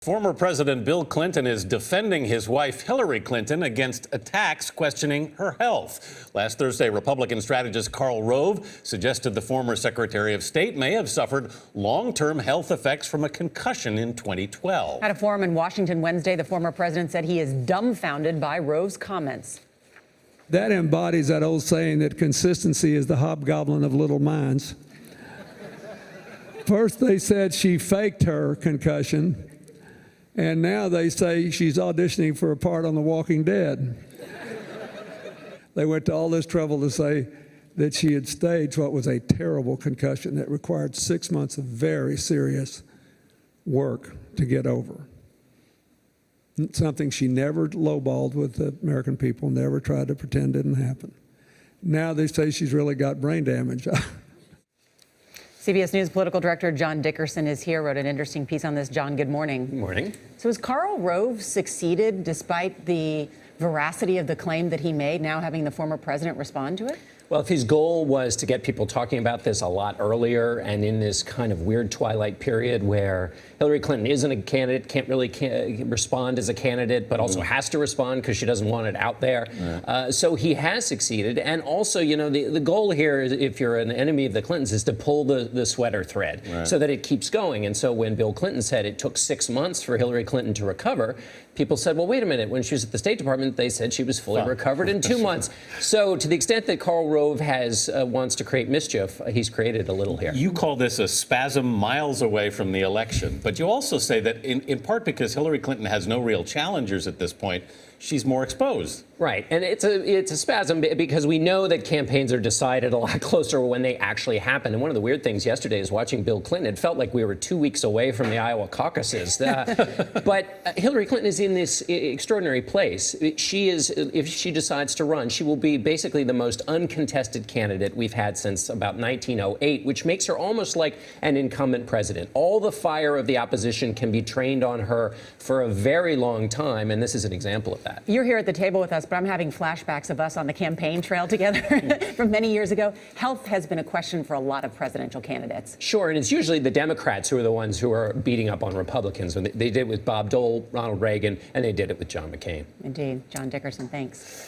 Former President Bill Clinton is defending his wife Hillary Clinton against attacks questioning her health. Last Thursday, Republican strategist Karl Rove suggested the former Secretary of State may have suffered long-term health effects from a concussion in 2012. At a forum in Washington Wednesday, the former president said he is dumbfounded by Rove's comments. That embodies that old saying that consistency is the hobgoblin of little minds. First, they said she faked her concussion. And now they say she's auditioning for a part on The Walking Dead. They went to all this trouble to say that she had staged what was a terrible concussion that required 6 months of very serious work to get over. Something she never lowballed with the American people, never tried to pretend didn't happen. Now they say she's really got brain damage. CBS News political director John Dickerson is here, wrote an interesting piece on this. John, good morning. Good morning. So has Karl Rove succeeded despite the veracity of the claim that he made, now having the former president respond to it? Well, if his goal was to get people talking about this a lot earlier and in this kind of weird twilight period where Hillary Clinton isn't a candidate, can't really respond as a candidate, but also has to respond because she doesn't want it out there. So he has succeeded. And also, you know, the goal here is, if you're an enemy of the Clintons, is to pull the sweater thread so that it keeps going. And so when Bill Clinton said it took 6 months for Hillary Clinton to recover, people said, well, wait a minute. When she was at the State Department, they said she was fully recovered in 2 months. So to the extent that Karl Rove wants to create mischief, he's created a little here. You call this a spasm miles away from the election, but you also say that in part because Hillary Clinton has no real challengers at this point, she's more exposed. Right, and it's a spasm because we know that campaigns are decided a lot closer when they actually happen. And one of the weird things yesterday is watching Bill Clinton. It felt like we were 2 weeks away from the Iowa caucuses. But Hillary Clinton is in this extraordinary place. She is, if she decides to run, she will be basically the most uncontested candidate we've had since about 1908, which makes her almost like an incumbent president. All the fire of the opposition can be trained on her for a very long time, and this is an example of that. You're here at the table with us, but I'm having flashbacks of us on the campaign trail together from many years ago. Health has been a question for a lot of presidential candidates. Sure, and it's usually the Democrats who are the ones who are beating up on Republicans. They did it with Bob Dole, Ronald Reagan, and they did it with John McCain. Indeed. John Dickerson, thanks.